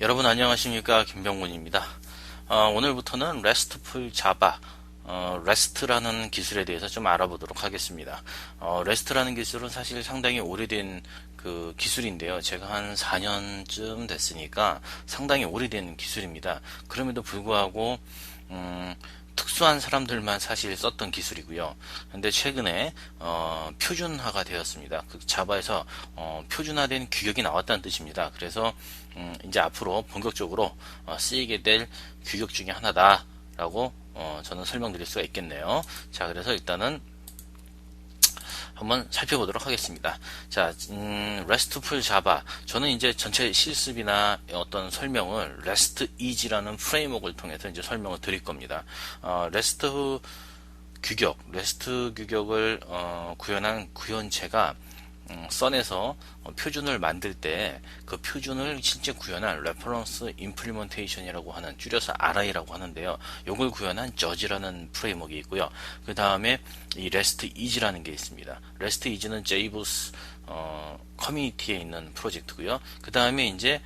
여러분 안녕하십니까, 김병문입니다. 오늘부터는 RESTful Java, REST라는 기술에 대해서 좀 알아보도록 하겠습니다. REST라는 기술은 사실 상당히 오래된 그 기술인데요. 제가 한 4년쯤 됐으니까 상당히 오래된 기술입니다. 그럼에도 불구하고 특수한 사람들만 사실 썼던 기술이고요. 근데 최근에 표준화가 되었습니다. 그 자바에서 표준화된 규격이 나왔다는 뜻입니다. 그래서 이제 앞으로 본격적으로 쓰이게 될 규격 중에 하나다라고 저는 설명드릴 수가 있겠네요. 자, 그래서 일단은 한번 살펴보도록 하겠습니다. 자, RESTful Java. 저는 이제 전체 실습이나 어떤 설명을 REST Easy라는 프레임워크를 통해서 이제 설명을 드릴 겁니다. REST 규격을 구현한 구현체가 선에서 표준을 만들 때 그 표준을 실제 구현한 레퍼런스 임플리먼테이션이라고 하는, 줄여서 RI라고 하는데요. 요걸 구현한 저지라는 프레임워크가 있고요. 그 다음에 이 REST Easy라는 게 있습니다. REST Easy는 JBoss 커뮤니티에 있는 프로젝트고요. 그 다음에 이제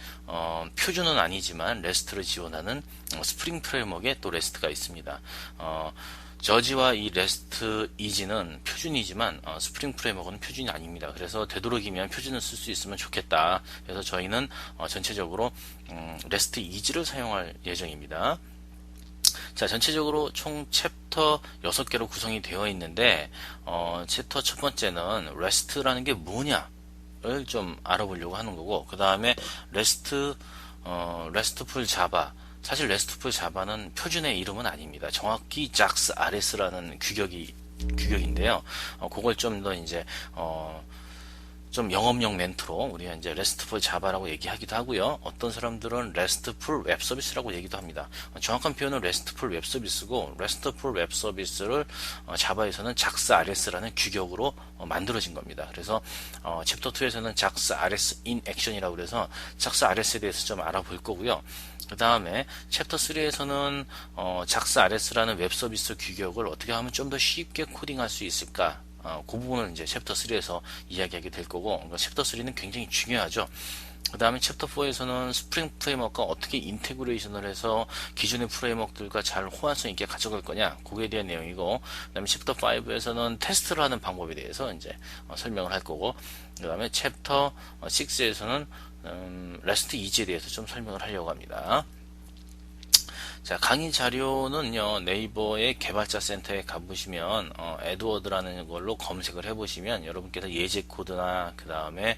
표준은 아니지만 REST를 지원하는 스프링 프레임워크에 또 REST가 있습니다. 저지와 이 REST Easy는 표준이지만 스프링 프레임워크는 표준이 아닙니다. 그래서 되도록이면 표준을 쓸 수 있으면 좋겠다. 그래서 저희는 전체적으로 REST Easy를 사용할 예정입니다. 자, 전체적으로 총 챕터 6개로 구성이 되어 있는데 챕터 첫 번째는 REST라는 게 뭐냐를 좀 알아보려고 하는 거고, 그 다음에 RESTful Java. 사실 RESTful Java는 표준의 이름은 아닙니다. 정확히 JAX RS라는 규격인데요. 그걸 좀 더 이제 좀 영업용 멘트로 우리가 이제 RESTful Java라고 얘기하기도 하고요. 어떤 사람들은 RESTful Web Service라고 얘기도 합니다. 정확한 표현은 RESTful Web Service고, RESTful Web Service를 자바에서는 JAX RS라는 규격으로 만들어진 겁니다. 그래서 챕터 2에서는 JAX RS in Action이라고 그래서 JAX RS에 대해서 좀 알아볼 거고요. 그 다음에 챕터 3에서는 JAX RS라는 웹 서비스 규격을 어떻게 하면 좀 더 쉽게 코딩할 수 있을까, 그 부분을 이제 챕터 3에서 이야기하게 될 거고, 그러니까 챕터 3는 굉장히 중요하죠. 그 다음에 챕터 4에서는 스프링 프레임워크가 어떻게 인테그레이션을 해서 기존의 프레임워크들과 잘 호환성 있게 가져갈 거냐, 그거에 대한 내용이고, 그 다음에 챕터 5에서는 테스트를 하는 방법에 대해서 이제 설명을 할 거고, 그 다음에 챕터 6에서는 REST Easy에 대해서 좀 설명을 하려고 합니다. 자, 강의 자료는요, 네이버의 개발자 센터에 가보시면 에드워드라는 걸로 검색을 해보시면 여러분께서 예제 코드나 그 다음에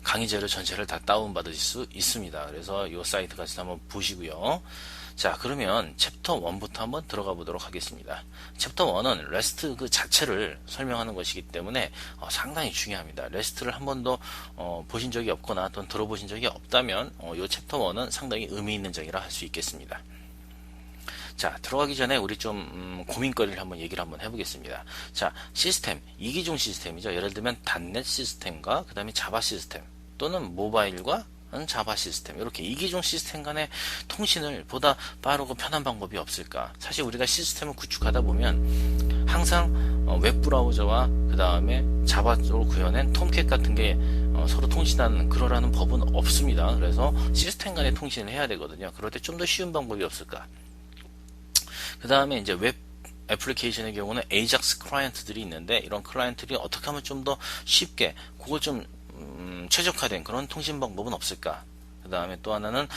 강의 자료 전체를 다 다운받으실 수 있습니다. 그래서 이 사이트 같이 한번 보시고요. 자, 그러면 챕터 1부터 한번 들어가 보도록 하겠습니다. 챕터 1은 REST 그 자체를 설명하는 것이기 때문에 상당히 중요합니다. REST를 한 번도 보신 적이 없거나 또는 들어보신 적이 없다면 이 챕터 1은 상당히 의미 있는 적이라 할 수 있겠습니다. 자, 들어가기 전에 우리 좀 고민거리를 한번 얘기를 한번 해보겠습니다. 자, 시스템, 이기종 시스템이죠. 예를 들면 .NET 시스템과 그 다음에 자바 시스템, 또는 모바일과 자바 시스템, 이렇게 이기종 시스템 간의 통신을 보다 빠르고 편한 방법이 없을까. 사실 우리가 시스템을 구축하다 보면 항상 웹브라우저와 그 다음에 자바 쪽으로 구현한 톰캣 같은 게 서로 통신하는 그러라는 법은 없습니다. 그래서 시스템 간의 통신을 해야 되거든요. 그럴 때 좀 더 쉬운 방법이 없을까. 그 다음에 이제 웹 애플리케이션의 경우는 AJAX 클라이언트들이 있는데, 이런 클라이언트들이 어떻게 하면 좀 더 쉽게 그걸 좀 최적화된 그런 통신 방법은 없을까. 그 다음에 또 하나는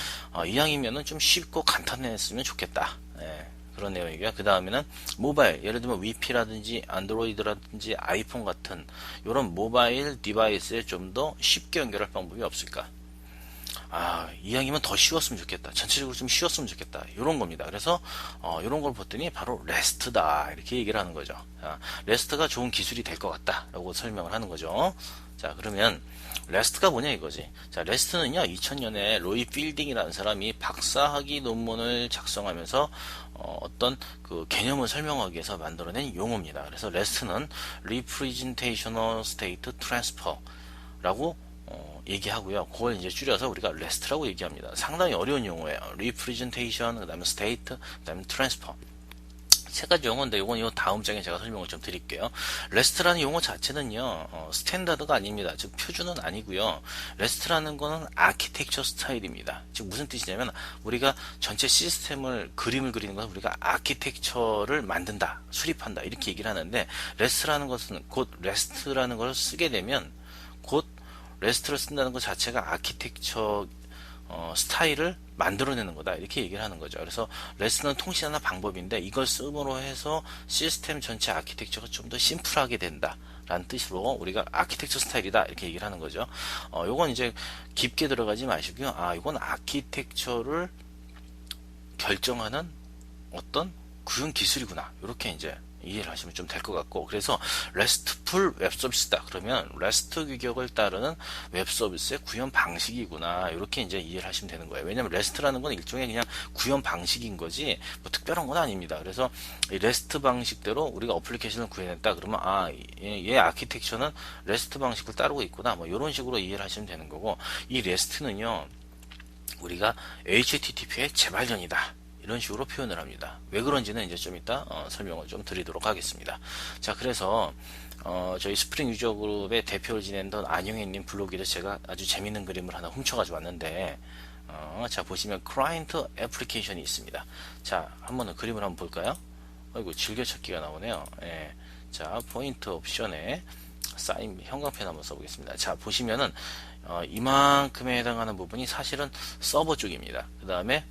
이왕이면은 좀 쉽고 간단했으면 좋겠다. 예, 그런 내용이고요. 그 다음에는 모바일, 예를 들면 위피라든지 안드로이드라든지 아이폰 같은 이런 모바일 디바이스에 좀 더 쉽게 연결할 방법이 없을까. 이왕이면 더 쉬웠으면 좋겠다. 전체적으로 좀 쉬웠으면 좋겠다. 이런 겁니다. 그래서 이런 걸 봤더니 바로 REST다, 이렇게 얘기를 하는 거죠. REST가 좋은 기술이 될 것 같다 라고 설명을 하는 거죠. 자, 그러면 REST가 뭐냐 이거지. 자, REST는요, 2000년에 로이 필딩이라는 사람이 박사학위 논문을 작성하면서 어떤 그 개념을 설명하기 위해서 만들어낸 용어입니다. 그래서 REST는 Representational State Transfer라고 얘기하고요. 그걸 이제 줄여서 우리가 REST라고 얘기합니다. 상당히 어려운 용어예요. Representation, 그 다음에 State, 그 다음에 Transfer. 세 가지 용어인데 요건 요 다음 장에 제가 설명을 좀 드릴게요. 레스트라는 용어 자체는요 스탠다드가 아닙니다. 즉 표준은 아니고요. 레스트라는 거는 아키텍처 스타일입니다. 즉 무슨 뜻이냐면 우리가 전체 시스템을 그림을 그리는 것은 우리가 아키텍처를 만든다, 수립한다 이렇게 얘기를 하는데 레스트라는 것은 곧 레스트라는 것을 쓰게 되면 곧 레스트를 쓴다는 것 자체가 아키텍처 스타일을 만들어내는 거다 이렇게 얘기를 하는 거죠. 그래서 레스트는 통신하는 방법인데 이걸 쓰므로 해서 시스템 전체 아키텍처가 좀 더 심플하게 된다 라는 뜻으로 우리가 아키텍처 스타일이다 이렇게 얘기를 하는 거죠. 요건 이제 깊게 들어가지 마시고요. 이건 아키텍처를 결정하는 어떤 구현 기술이구나 이렇게 이제 이해를 하시면 좀 될 것 같고, 그래서 RESTful 웹 서비스다 그러면 REST 규격을 따르는 웹 서비스의 구현 방식이구나 이렇게 이제 이해를 하시면 되는 거예요. 왜냐면 REST라는 건 일종의 그냥 구현 방식인 거지 뭐 특별한 건 아닙니다. 그래서 이 REST 방식대로 우리가 어플리케이션을 구현했다 그러면 얘 아키텍처는 REST 방식을 따르고 있구나 뭐 이런 식으로 이해를 하시면 되는 거고, 이 REST는요 우리가 HTTP의 재발견이다 이런 식으로 표현을 합니다. 왜 그런지는 이제 좀 이따 설명을 좀 드리도록 하겠습니다. 자, 그래서 저희 스프링 유저 그룹의 대표를 지낸던 안영애님 블로그에도 제가 아주 재밌는 그림을 하나 훔쳐가지고 왔는데, 자 보시면 클라이언트 애플리케이션이 있습니다. 자, 한번 그림을 한번 볼까요? 아이고 즐겨찾기가 나오네요. 예. 자, 포인트 옵션에 사인 형광펜 한번 써보겠습니다. 자, 보시면은 이만큼에 해당하는 부분이 사실은 서버 쪽입니다. 그 다음에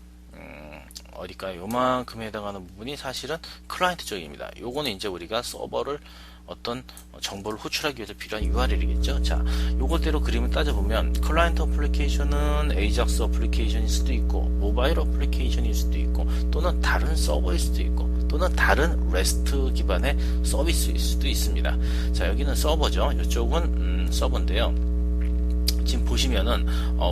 어디까요? 요만큼에 해당하는 부분이 사실은 클라이언트 쪽입니다. 요거는 이제 우리가 서버를 어떤 정보를 호출하기 위해서 필요한 URL이겠죠. 자, 요것대로 그림을 따져보면 클라이언트 어플리케이션은 AJAX 어플리케이션일 수도 있고 모바일 어플리케이션일 수도 있고 또는 다른 서버일 수도 있고 또는 다른 REST 기반의 서비스일 수도 있습니다. 자, 여기는 서버죠. 이쪽은 서버인데요. 지금 보시면은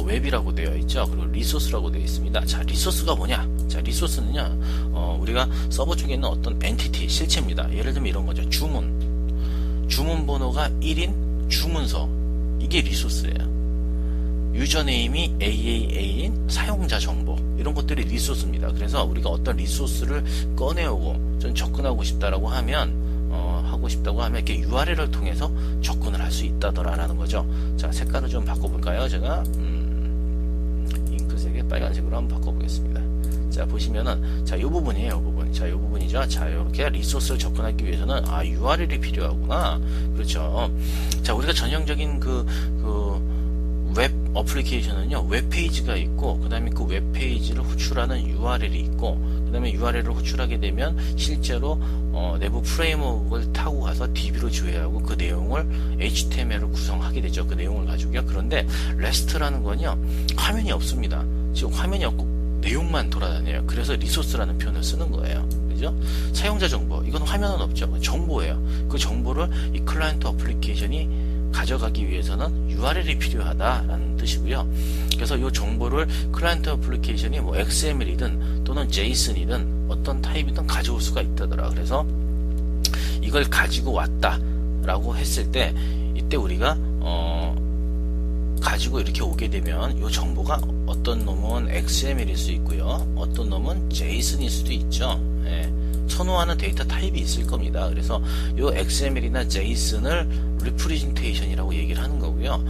웹이라고 되어 있죠. 그리고 리소스라고 되어 있습니다. 자, 리소스가 뭐냐? 자, 리소스는요 우리가 서버 쪽에 있는 어떤 엔티티, 실체입니다. 예를 들면 이런 거죠. 주문 번호가 1인 주문서, 이게 리소스예요. 유저네임이 AAA인 사용자 정보, 이런 것들이 리소스입니다. 그래서 우리가 어떤 리소스를 꺼내오고 좀 접근하고 싶다고 하면 이렇게 URL을 통해서 접근을 할 수 있다더라라는 거죠. 자, 색깔을 좀 바꿔볼까요? 제가 잉크색의 빨간색으로 한번 바꿔보겠습니다. 자, 보시면은 이 부분이에요. 이 부분. 자, 이 부분이죠. 자, 이렇게 리소스를 접근하기 위해서는 URL이 필요하구나. 그렇죠. 자, 우리가 전형적인 웹 어플리케이션은요 웹페이지가 있고 그 다음에 그 웹페이지를 호출하는 URL이 있고 그 다음에 URL을 호출하게 되면 실제로 내부 프레임워크를 타고 가서 DB로 조회하고 그 내용을 HTML로 구성하게 되죠. 그 내용을 가지고요. 그런데 REST라는 건요 화면이 없습니다. 지금 화면이 없고 내용만 돌아다녀요. 그래서 리소스라는 표현을 쓰는 거예요. 그죠? 사용자 정보, 이건 화면은 없죠. 정보예요. 그 정보를 이 클라이언트 어플리케이션이 가져가기 위해서는 URL이 필요하다라는 뜻이고요. 그래서 이 정보를 클라이언트 어플리케이션이 뭐 XML이든 또는 JSON이든 어떤 타입이든 가져올 수가 있다더라. 그래서 이걸 가지고 왔다라고 했을 때 이때 우리가 가지고 이렇게 오게 되면 이 정보가 어떤 놈은 XML일 수 있고요. 어떤 놈은 JSON일 수도 있죠. 예. 선호하는 데이터 타입이 있을 겁니다. 그래서 이 XML이나 JSON을 리프레젠테이션이라고 얘기를 하는 거고요.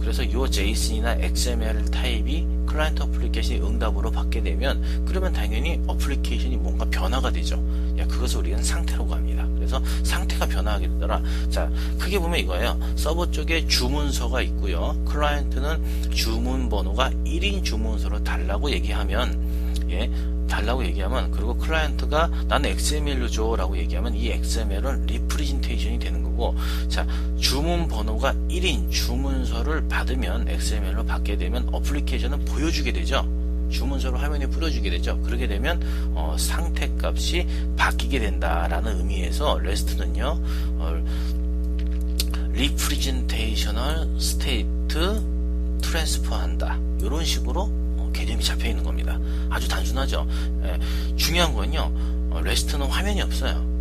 그래서 이 JSON이나 XML 타입이 클라이언트 어플리케이션이 응답으로 받게 되면 그러면 당연히 어플리케이션이 뭔가 변화가 되죠. 그것을 우리는 상태라고 합니다. 그래서 상태가 변화하게 되더라. 자, 크게 보면 이거예요. 서버 쪽에 주문서가 있고요. 클라이언트는 주문 번호가 1인 주문서로 달라고 얘기하면 그리고 클라이언트가 나는 XML로 줘 라고 얘기하면 이 XML은 리프레젠테이션이 되는 거고, 자, 주문 번호가 1인 주문서를 받으면 XML로 받게 되면 어플리케이션은 보여주게 되죠. 주문서를 화면에 뿌려주게 되죠. 그렇게 되면 상태 값이 바뀌게 된다라는 의미에서 REST는요 리프레젠테이셔널 스테이트 트랜스퍼 한다, 이런 식으로 개념이 잡혀 있는 겁니다. 아주 단순하죠. 중요한 건요 REST는 화면이 없어요.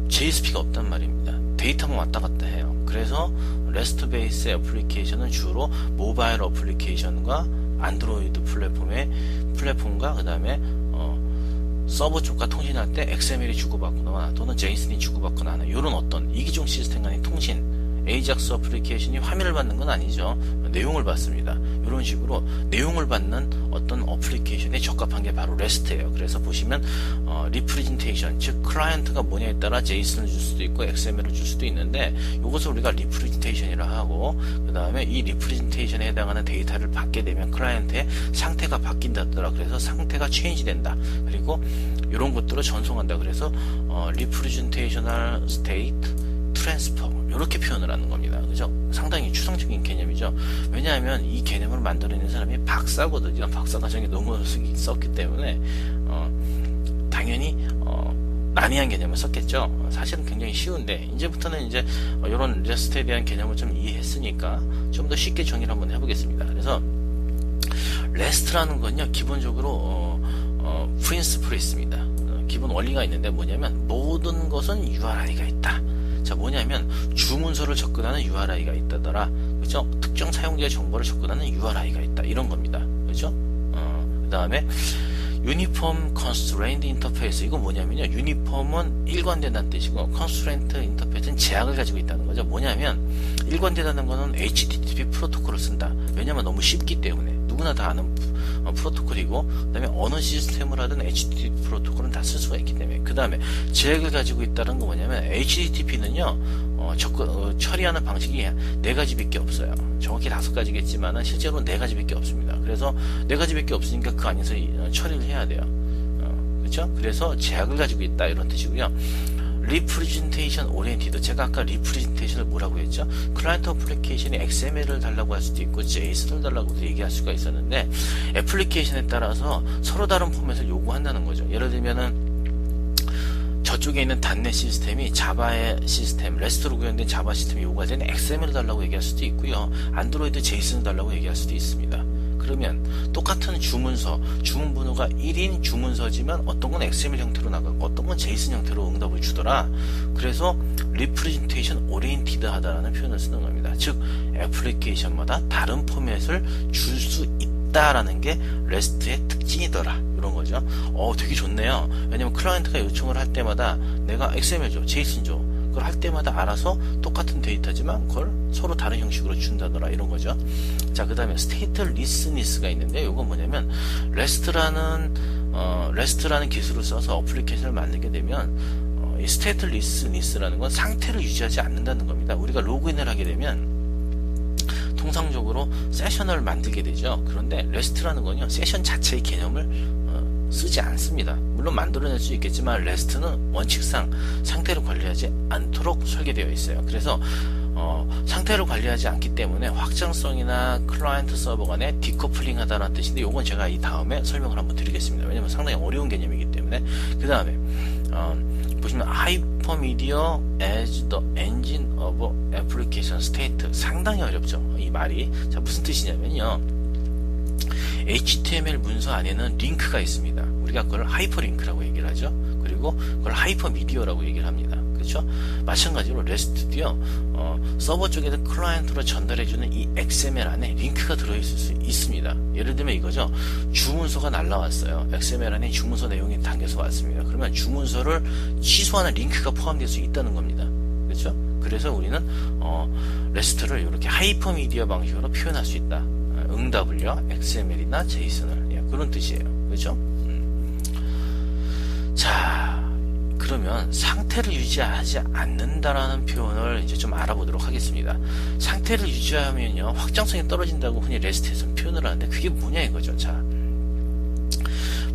JSP가 없단 말입니다. 데이터만 왔다 갔다 해요. 그래서 REST 베이스의 어플리케이션은 주로 모바일 어플리케이션과 안드로이드 플랫폼과 그 다음에 서버 쪽과 통신할 때 XML이 주고받거나 또는 JSON이 주고받거나 하는 이런 어떤 이기종 시스템 간의 통신, 에이작스 어플리케이션이 화면을 받는 건 아니죠. 내용을 받습니다. 이런 식으로 내용을 받는 어떤 어플리케이션에 적합한 게 바로 REST예요. 그래서 보시면 리프레젠테이션, 즉 클라이언트가 뭐냐에 따라 JSON을 줄 수도 있고 XML을 줄 수도 있는데 이것을 우리가 리프레젠테이션이라 하고, 그 다음에 이 리프레젠테이션에 해당하는 데이터를 받게 되면 클라이언트의 상태가 바뀐다더라. 그래서 상태가 체인지 된다. 그리고 이런 것들을 전송한다. 그래서 리프레젠테이셔널 스테이트 트랜스퍼, 이렇게 표현을 하는 겁니다. 그죠? 상당히 추상적인 개념이죠. 왜냐하면 이 개념을 만들어내는 사람이 박사거든요. 박사 과정에 논문을 썼기 때문에 당연히 난이한 개념을 썼겠죠. 사실은 굉장히 쉬운데 이제부터는 이제 이런 레스트에 대한 개념을 좀 이해했으니까 좀 더 쉽게 정의를 한번 해보겠습니다. 그래서 레스트라는 건요, 기본적으로 프린시플이 있습니다. 기본 원리가 있는데 뭐냐면 모든 것은 URI가 있다. 자, 뭐냐면 주문서를 접근하는 URI가 있다더라. 그죠? 특정 사용자의 정보를 접근하는 URI가 있다. 이런 겁니다. 그죠? 그 다음에 유니폼 컨스트레인트 인터페이스, 이건 뭐냐면요, 유니폼은 일관된다는 뜻이고 컨스트레인트 인터페이스는 제약을 가지고 있다는 거죠. 뭐냐면 일관되다는 거는 HTTP 프로토콜을 쓴다. 왜냐면 너무 쉽기 때문에 누구나 다 아는 프로토콜이고, 그 다음에 어느 시스템을 하든 HTTP 프로토콜은 다 쓸 수가 있기 때문에. 그 다음에 제약을 가지고 있다는 거 뭐냐면 HTTP는요 처리하는 방식이 4가지밖에 없어요. 정확히 5가지겠지만은 실제로는 4가지밖에 없습니다. 그래서 4가지밖에 없으니까 그 안에서 처리를 해야 돼요. 그렇죠? 그래서 제약을 가지고 있다, 이런 뜻이고요. 리프레젠테이션 오리엔티드, 제가 아까 리프레젠테이션을 뭐라고 했죠? 클라이언트 어플리케이션이 XML을 달라고 할 수도 있고 JSON을 달라고도 얘기할 수가 있었는데, 애플리케이션에 따라서 서로 다른 포맷을 요구한다는 거죠. 예를 들면은 저쪽에 있는 단넷 시스템이 자바의 시스템, 레스트로 구현된 자바 시스템이 요구할 때는 XML을 달라고 얘기할 수도 있고요, 안드로이드 JSON을 달라고 얘기할 수도 있습니다. 그러면 똑같은 주문서, 주문 번호가 1인 주문서지만 어떤 건 XML 형태로 나가고 어떤 건 JSON 형태로 응답을 주더라. 그래서 리프레젠테이션 오리엔티드 하다라는 표현을 쓰는 겁니다. 즉 애플리케이션마다 다른 포맷을 줄 수 있다라는 게 REST의 특징이더라, 이런 거죠. 되게 좋네요. 왜냐면 클라이언트가 요청을 할 때마다 내가 XML 줘, JSON 줘, 그걸 할 때마다 알아서 똑같은 데이터지만 그걸 서로 다른 형식으로 준다더라, 이런 거죠. 자, 그 다음에 스테이트 리스니스가 있는데, 이건 뭐냐면 REST라는 기술을 써서 어플리케이션을 만들게 되면 이 스테이트 리스니스라는 건 상태를 유지하지 않는다는 겁니다. 우리가 로그인을 하게 되면 통상적으로 세션을 만들게 되죠. 그런데 REST라는 건요, 세션 자체의 개념을 쓰지 않습니다. 물론 만들어낼 수 있겠지만 REST는 원칙상 상태를 관리하지 않도록 설계되어 있어요. 그래서 상태를 관리하지 않기 때문에 확장성이나 클라이언트 서버 간에 디커플링 하다라는 뜻인데, 요건 제가 이 다음에 설명을 한번 드리겠습니다. 왜냐면 상당히 어려운 개념이기 때문에. 그 다음에 보시면 Hypermedia as the engine of application state, 상당히 어렵죠, 이 말이. 자, 무슨 뜻이냐면요, HTML 문서 안에는 링크가 있습니다. 우리가 그걸 하이퍼링크라고 얘기를 하죠. 그리고 그걸 하이퍼미디어라고 얘기를 합니다. 그렇죠? 마찬가지로 REST도요, 서버 쪽에서 클라이언트로 전달해주는 이 XML 안에 링크가 들어있을 수 있습니다. 예를 들면 이거죠. 주문서가 날라왔어요. XML 안에 주문서 내용이 담겨서 왔습니다. 그러면 주문서를 취소하는 링크가 포함될 수 있다는 겁니다. 그렇죠? 그래서 우리는 REST를 이렇게 하이퍼미디어 방식으로 표현할 수 있다. 응답을요, XML이나 JSON을, 그런 뜻이에요. 그렇죠? 자, 그러면 상태를 유지하지 않는다라는 표현을 이제 좀 알아보도록 하겠습니다. 상태를 유지하면요, 확장성이 떨어진다고 흔히 REST에서 표현을 하는데 그게 뭐냐 이거죠. 자,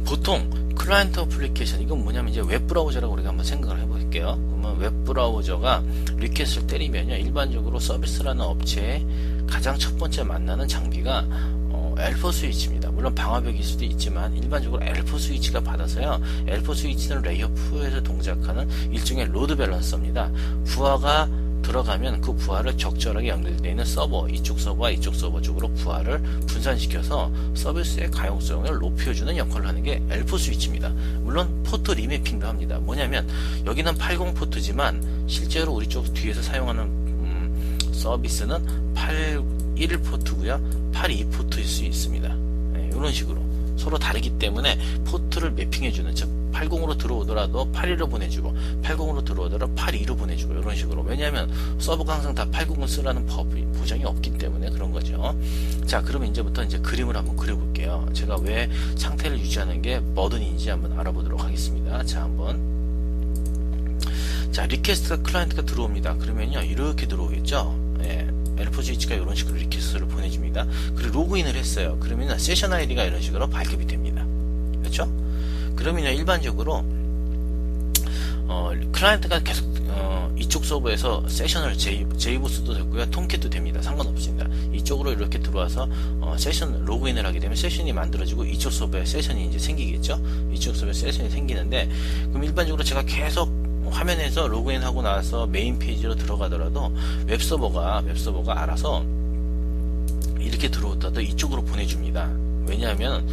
보통 클라이언트 어플리케이션, 이건 뭐냐면 이제 웹브라우저라고 우리가 한번 생각을 해볼게요. 그러면 웹브라우저가 리퀘스트를 때리면요, 일반적으로 서비스라는 업체의 가장 첫 번째 만나는 장비가 L4 스위치입니다. 물론 방화벽일 수도 있지만 일반적으로 L4 스위치가 받아서요, L4 스위치는 레이어 4에서 동작하는 일종의 로드 밸런서입니다. 부하가 들어가면 그 부하를 적절하게 연결되어 있는 서버, 이쪽 서버와 이쪽 서버 쪽으로 부하를 분산시켜서 서비스의 가용성을 높여주는 역할을 하는 게 L4 스위치입니다. 물론 포트 리매핑도 합니다. 뭐냐면 여기는 80 포트지만 실제로 우리 쪽 뒤에서 사용하는 서비스는 81 포트고요, 82 포트일 수 있습니다. 이런 식으로 서로 다르기 때문에 포트를 매핑해주는, 즉 80으로 들어오더라도 82로 보내주고 80으로 들어오더라도 82로 보내주고 이런 식으로. 왜냐하면 서버가 항상 다 80을 쓰라는 보장이 없기 때문에 그런 거죠. 자, 그러면 이제부터 이제 그림을 한번 그려볼게요. 제가 왜 상태를 유지하는 게 뭐든지 한번 알아보도록 하겠습니다. 자, 자, 리퀘스트가 클라이언트가 들어옵니다. 그러면요, 이렇게 들어오겠죠. 예, L4GH가 이런 식으로 리퀘스트를 보내줍니다. 그리고 로그인을 했어요. 그러면 세션 아이디가 이런 식으로 발급이 됩니다. 그렇죠? 그러면요, 일반적으로 클라이언트가 계속 이쪽 서버에서 세션을 제이보스도 됐고요, 톰캣도 됩니다. 상관없습니다. 이쪽으로 이렇게 들어와서 세션 로그인을 하게 되면 세션이 만들어지고 이쪽 서버에 세션이 이제 생기겠죠. 이쪽 서버에 세션이 생기는데, 그럼 일반적으로 제가 계속 화면에서 로그인하고 나서 메인 페이지로 들어가더라도 웹서버가 알아서 이렇게 들어오더라도 이쪽으로 보내줍니다. 왜냐하면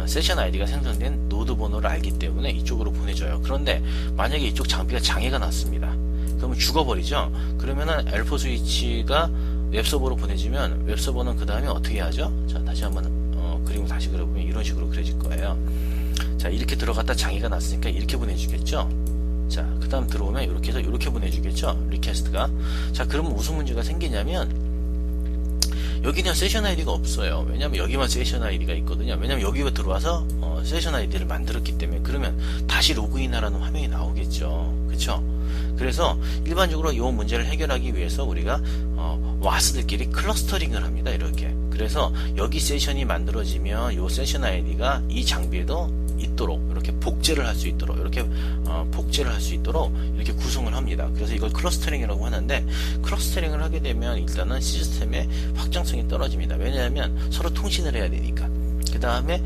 세션 아이디가 생성된 노드 번호를 알기 때문에 이쪽으로 보내줘요. 그런데 만약에 이쪽 장비가 장애가 났습니다. 그러면 죽어버리죠. 그러면은 L4 스위치가 웹서버로 보내주면 웹서버는 그 다음에 어떻게 하죠? 자, 다시 한번 그림을 다시 그려보면 이런 식으로 그려질 거예요. 자, 이렇게 들어갔다 장애가 났으니까 이렇게 보내주겠죠. 자, 그 다음 들어오면 이렇게 해서 이렇게 보내주겠죠, 리퀘스트가. 자, 그러면 무슨 문제가 생기냐면 여기는 세션 아이디가 없어요. 왜냐면 여기만 세션 아이디가 있거든요. 왜냐면 여기가 들어와서 세션 아이디를 만들었기 때문에. 그러면 다시 로그인하라는 화면이 나오겠죠. 그쵸? 그래서 일반적으로 이 문제를 해결하기 위해서 우리가 와스들끼리 클러스터링을 합니다. 이렇게. 그래서 여기 세션이 만들어지면 이 세션 아이디가 이 장비에도 있도록 이렇게 복제를 할 수 있도록 이렇게 구성을 합니다. 그래서 이걸 클러스터링이라고 하는데, 클러스터링을 하게 되면 일단은 시스템의 확장성이 떨어집니다. 왜냐하면 서로 통신을 해야 되니까. 그 다음에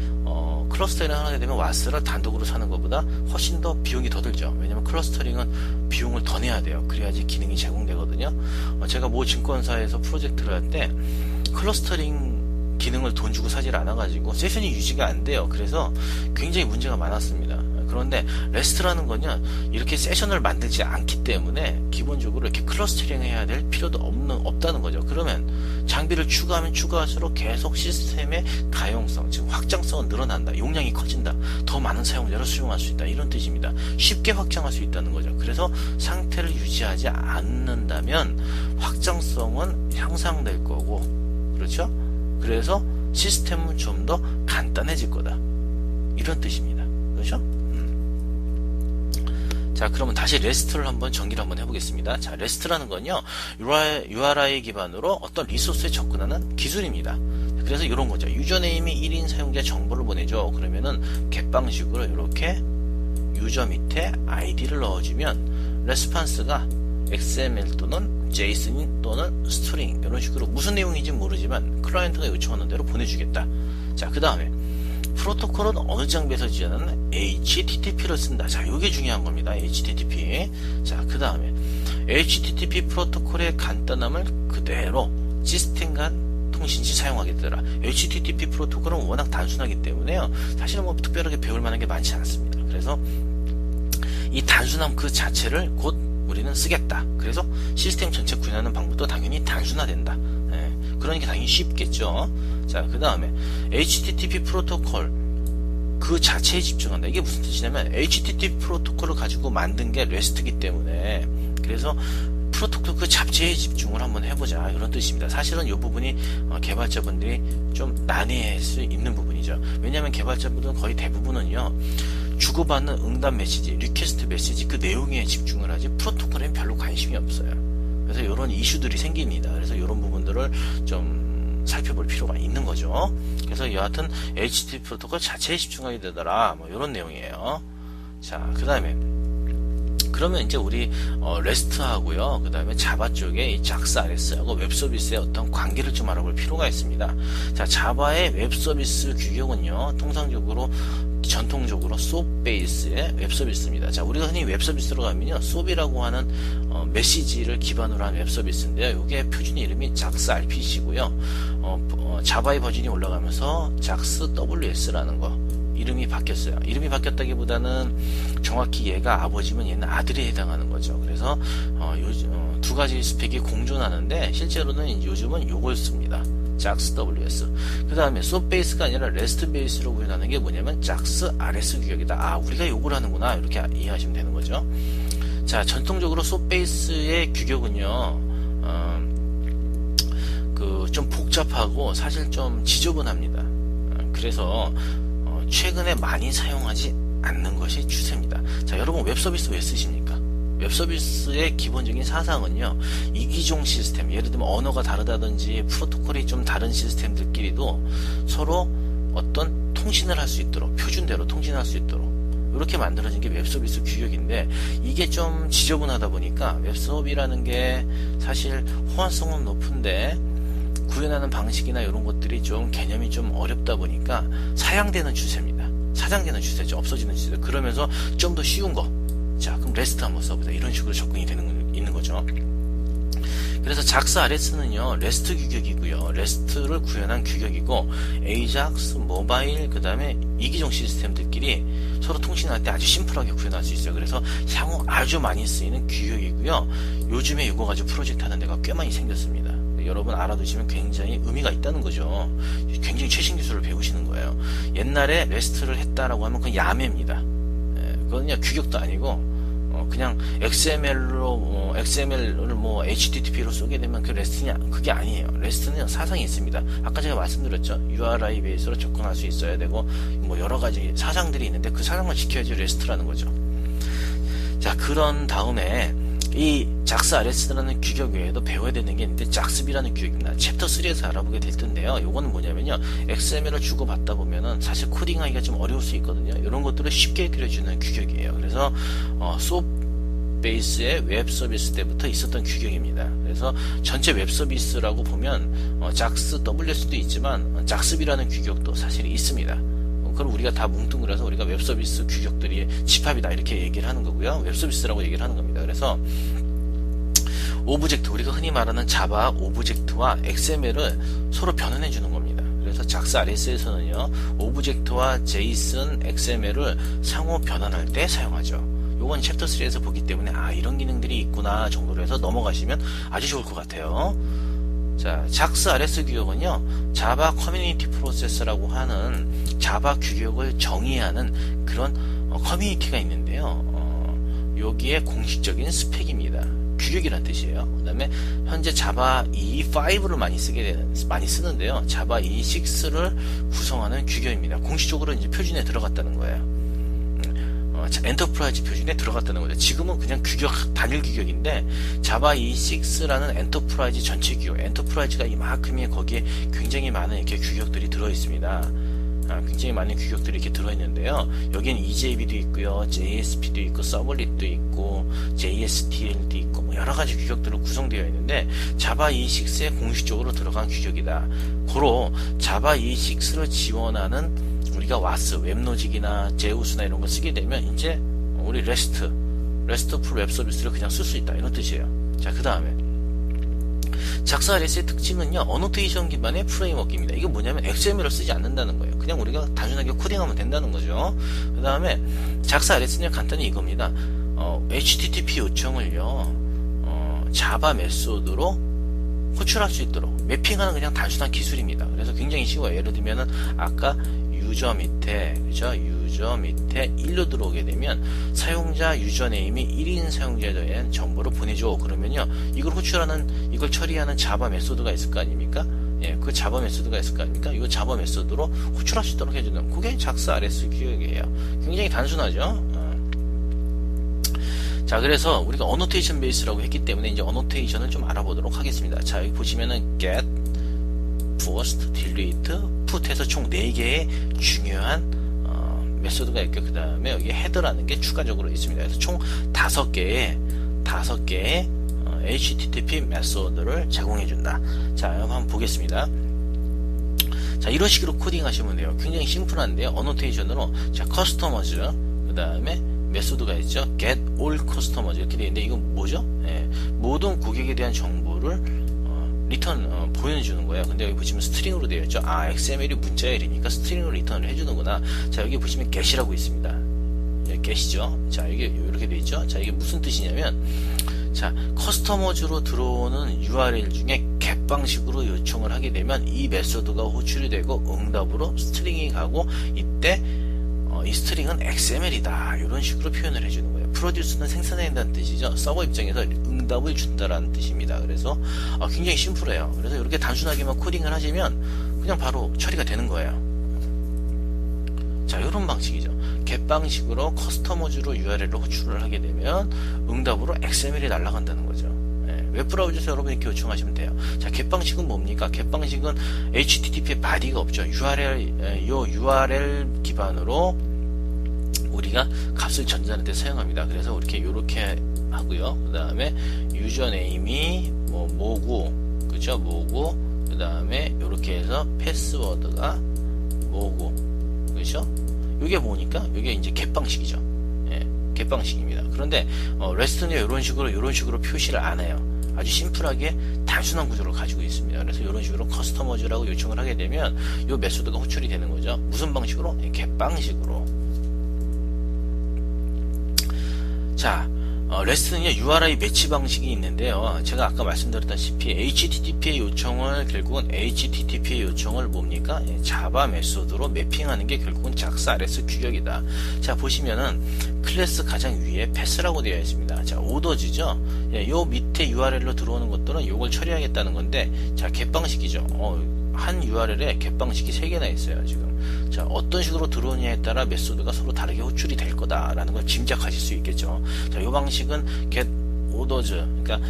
클러스터링을 하게 되면 와스를 단독으로 사는 것보다 훨씬 더 비용이 더 들죠. 왜냐면 클러스터링은 비용을 더 내야 돼요. 그래야지 기능이 제공되거든요. 제가 모 증권사에서 프로젝트를 할 때 클러스터링 기능을 돈 주고 사질 않아가지고 세션이 유지가 안 돼요. 그래서 굉장히 문제가 많았습니다. 그런데 레스트라는 건요, 이렇게 세션을 만들지 않기 때문에 기본적으로 이렇게 클러스터링 해야 될 필요도 없다는 거죠. 그러면 장비를 추가하면 추가할수록 계속 시스템의 가용성, 즉 확장성은 늘어난다. 용량이 커진다. 더 많은 사용자를 수용할 수 있다. 이런 뜻입니다. 쉽게 확장할 수 있다는 거죠. 그래서 상태를 유지하지 않는다면 확장성은 향상될 거고, 그렇죠? 그래서 시스템은 좀 더 간단해질 거다. 이런 뜻입니다. 그렇죠? 자, 그러면 다시 REST를 한번 정리를 한번 해보겠습니다. 자, REST라는 건요, URI 기반으로 어떤 리소스에 접근하는 기술입니다. 그래서 이런 거죠. 유저네임이 1인 사용자 정보를 보내줘. 그러면은 get 방식으로 이렇게 유저 밑에 아이디를 넣어주면 레스판스가 XML 또는 JSON 또는 스트링 이런 식으로 무슨 내용인지 모르지만 클라이언트가 요청하는 대로 보내주겠다. 자, 그 다음에 프로토콜은 어느 장비에서 지원하는 HTTP를 쓴다. 자, 이게 중요한 겁니다. HTTP. 자, 그 다음에 HTTP 프로토콜의 간단함을 그대로 시스템 간 통신시 사용하겠더라. HTTP 프로토콜은 워낙 단순하기 때문에요, 사실은 뭐 특별하게 배울 만한 게 많지 않습니다. 그래서 이 단순함 그 자체를 곧 우리는 쓰겠다. 그래서 시스템 전체 구현하는 방법도 당연히 단순화된다. 그러니까 당연히 쉽겠죠. 자, 그 다음에 HTTP 프로토콜 그 자체에 집중한다. 이게 무슨 뜻이냐면 HTTP 프로토콜을 가지고 만든 게 REST이기 때문에, 그래서 프로토콜 그 자체에 집중을 한번 해보자, 이런 뜻입니다. 사실은 이 부분이 개발자분들이 좀 난해할 수 있는 부분이죠. 왜냐하면 개발자분들은 거의 대부분은요, 주고받는 응답 메시지, 리퀘스트 메시지 그 내용에 집중을 하지 프로토콜엔 별로 관심이 없어요. 그래서 이런 이슈들이 생깁니다. 그래서 이런 부분들을 좀 살펴볼 필요가 있는 거죠. 그래서 여하튼 HTTP 프로토콜 자체에 집중하게 되더라, 뭐 이런 내용이에요. 자, 그 다음에 그러면 이제 우리 REST하고요, 그 다음에 자바 쪽에 이 JAX RS하고 웹서비스의 어떤 관계를 좀 알아볼 필요가 있습니다. 자, 자바의 웹서비스 규격은요, 전통적으로 SOAP 베이스의 웹서비스입니다. 자, 우리가 흔히 웹서비스로 가면요, SOAP이라고 하는 메시지를 기반으로 한 웹서비스인데요, 이게 표준 이름이 JAX RPC고요, 자바의 버전이 올라가면서 JAX WS라는 거 이름이 바뀌었어요. 이름이 바뀌었다기보다는 정확히 얘가 아버지면 얘는 아들에 해당하는 거죠. 그래서 두 가지 스펙이 공존하는데 실제로는 요즘은 요걸 씁니다. JAX WS. 그 다음에 SOAP 베이스가 아니라 REST 베이스로 구현하는 게 뭐냐면 JAX RS 규격이다. 아, 우리가 요걸 하는구나. 이렇게 이해하시면 되는 거죠. 자, 전통적으로 SOAP 베이스의 규격은요, 좀 복잡하고 사실 좀 지저분합니다. 그래서 최근에 많이 사용하지 않는 것이 추세입니다. 자, 여러분 웹 서비스 왜 쓰십니까? 웹 서비스의 기본적인 사상은요, 이기종 시스템, 예를 들면 언어가 다르다든지 프로토콜이 좀 다른 시스템들끼리도 서로 어떤 통신을 할 수 있도록, 표준대로 통신할 수 있도록 이렇게 만들어진 게 웹 서비스 규격인데, 이게 좀 지저분하다 보니까 웹 서비라는 게 사실 호환성은 높은데 구현하는 방식이나 이런 것들이 좀 개념이 좀 어렵다 보니까 사양되는 추세입니다. 사양되는 추세죠. 없어지는 추세. 그러면서 좀 더 쉬운 거, 자, 그럼 레스트 한번 써보자. 이런 식으로 접근이 있는 거죠. 그래서 JAX RS는요, 레스트 규격이고요. 레스트를 구현한 규격이고, AJAX, 모바일, 그 다음에 이기종 시스템들끼리 서로 통신할 때 아주 심플하게 구현할 수 있어요. 그래서 향후 아주 많이 쓰이는 규격이고요. 요즘에 이거 가지고 프로젝트 하는 데가 꽤 많이 생겼습니다. 여러분 알아두시면 굉장히 의미가 있다는 거죠. 굉장히 최신 기술을 배우시는 거예요. 옛날에 레스트를 했다라고 하면 그건 야매입니다. 그거는요, 규격도 아니고 그냥 XML로 XML을 뭐 HTTP로 쏘게 되면 그 레스트냐, 그게 아니에요. 레스트는 사상이 있습니다. 아까 제가 말씀드렸죠. URI 베이스로 접근할 수 있어야 되고 뭐 여러 가지 사상들이 있는데 그 사상을 지켜야지 레스트라는 거죠. 자, 그런 다음에 이 JAX RS라는 규격 외에도 배워야 되는 게 있는데, JAXB라는 규격입니다. 챕터 3에서 알아보게 될 텐데요. 요거는 뭐냐면요, XML을 주고받다 보면은 사실 코딩하기가 좀 어려울 수 있거든요. 이런 것들을 쉽게 그려주는 규격이에요. 그래서 SOAP 베이스의 웹 서비스 때부터 있었던 규격입니다. 그래서 전체 웹 서비스라고 보면 JAX WS도 있지만 JAXB라는 규격도 사실 있습니다. 그걸 우리가 다 뭉뚱그려서 우리가 웹 서비스 규격들이 집합이다 이렇게 얘기를 하는 거고요. 웹 서비스라고 얘기를 하는 겁니다. 그래서 오브젝트, 우리가 흔히 말하는 자바 오브젝트와 XML을 서로 변환해 주는 겁니다. 그래서 JAX RS에서는요, 오브젝트와 JSON, XML을 상호 변환할 때 사용하죠. 요건 챕터 3에서 보기 때문에 아, 이런 기능들이 있구나 정도로 해서 넘어가시면 아주 좋을 것 같아요. 자, JAX RS 규격은요, 자바 커뮤니티 프로세서라고 하는 자바 규격을 정의하는 그런 커뮤니티가 있는데요. 여기에 공식적인 스펙입니다. 규격이란 뜻이에요. 그 다음에 현재 자바 EE5를 많이 쓰는데요. 자바 EE6를 구성하는 규격입니다. 공식적으로 이제 표준에 들어갔다는 거예요. 엔터프라이즈 표준에 들어갔다는 거죠. 지금은 그냥 규격, 단일 규격인데 자바 E6라는 엔터프라이즈 전체 규격, 엔터프라이즈가 이만큼이 거기에 굉장히 많은 이렇게 규격들이 들어 있습니다. 굉장히 많은 규격들이 이렇게 들어 있는데요. 여기는 EJB도 있고요, JSP도 있고, 서블릿도 있고, JSTL도 있고, 뭐 여러 가지 규격들로 구성되어 있는데 자바 E6에 공식적으로 들어간 규격이다. 고로 자바 E6를 지원하는 우리가 와스, 웹로직이나 제우스나 이런 거 쓰게 되면 이제 우리 RESTful 웹 서비스를 그냥 쓸 수 있다, 이런 뜻이에요. 자, 그 다음에 JAX RS의 특징은요, 어노테이션 기반의 프레임워크입니다. 이게 뭐냐면 XML을 쓰지 않는다는 거예요. 그냥 우리가 단순하게 코딩하면 된다는 거죠. 그 다음에 JAX RS는 간단히 이겁니다. HTTP 요청을요, 자바 메소드로 호출할 수 있도록 매핑하는 그냥 단순한 기술입니다. 그래서 굉장히 쉬워요. 예를 들면은 아까 유저 밑에, 그죠? 유저 밑에 1로 들어오게 되면 사용자 유저네임이 1인 사용자에 대한 정보를 보내줘. 그러면요, 이걸 처리하는 자바 메소드가 있을 거 아닙니까? 예, 그 자바 메소드가 있을 거 아닙니까? 이 자바 메소드로 호출할 수 있도록 해주는, 그게 JAX RS 규격이에요. 굉장히 단순하죠? 자, 그래서 우리가 어노테이션 베이스라고 했기 때문에 이제 어노테이션을 좀 알아보도록 하겠습니다. 자, 여기 보시면은 get, post, delete, put 해서 총 4개의 중요한 메소드가 있고, 그 다음에 여기 헤더라는 게 추가적으로 있습니다. 그래서 총 5개의 HTTP 메소드를 제공해준다. 자, 한번 보겠습니다. 자, 이런 식으로 코딩 하시면 돼요. 굉장히 심플한데요. 어노테이션으로, 자, customers, 그 다음에 메소드가 있죠. get all customers 이렇게 되어 있는데, 이건 뭐죠? 예, 모든 고객에 대한 정보를 리턴 보여주는 거예요. 근데 여기 보시면 스트링으로 되어 있죠. 아, XML이 문자열이니까 스트링으로 리턴을 해주는구나. 자, 여기 보시면 get이라고 있습니다. 예, get이죠. 자, 이게 이렇게 되어 있죠. 자, 이게 무슨 뜻이냐면, 자, 커스터머즈로 들어오는 URL 중에 get 방식으로 요청을 하게 되면 이 메소드가 호출이 되고 응답으로 스트링이 가고 이때 이 스트링은 XML이다 이런 식으로 표현을 해주는 거예요. 프로듀스는 생산해낸다는 뜻이죠. 서버 입장에서 응답을 준다라는 뜻입니다. 그래서 굉장히 심플해요. 그래서 이렇게 단순하게만 코딩을 하시면 그냥 바로 처리가 되는 거예요. 자, 이런 방식이죠. get 방식으로 커스터머즈로 URL을 호출을 하게 되면 응답으로 XML이 날아간다는 거죠. 웹브라우저에서 여러분 이렇게 요청하시면 돼요. 자, get 방식은 뭡니까? get 방식은 HTTP의 body가 없죠. URL 기반으로 우리가 값을 전달할 때 사용합니다. 그래서 이렇게 하고요. 그 다음에 유저네임이 뭐고, 그죠? 뭐고, 그 다음에 이렇게 해서 패스워드가 뭐고, 그죠? 이게 뭐니까? 이게 이제 get 방식이죠. get 방식입니다. 그런데 REST는 이런 식으로 표시를 안 해요. 아주 심플하게 단순한 구조를 가지고 있습니다. 그래서 이런 식으로 커스터머즈라고 요청을 하게 되면 이 메소드가 호출이 되는 거죠. 무슨 방식으로? get 방식으로. 자, REST는요 URI 매치 방식이 있는데요. 제가 아까 말씀드렸다시피 HTTP의 요청을 결국은 HTTP의 요청을 뭡니까? 자바 메소드로 매핑하는 게 결국은 작사 RS 규격이다. 자, 보시면은 클래스 가장 위에 패스라고 되어 있습니다. 자, 오더즈죠. 요 밑에 URL로 들어오는 것들은 요걸 처리하겠다는 건데, 자, get 방식이죠. 한 URL에 get 방식이 3개나 있어요, 지금. 자, 어떤 식으로 들어오냐에 따라 메소드가 서로 다르게 호출이 될 거다라는 걸 짐작하실 수 있겠죠. 자, 요 방식은 get orders, 그러니까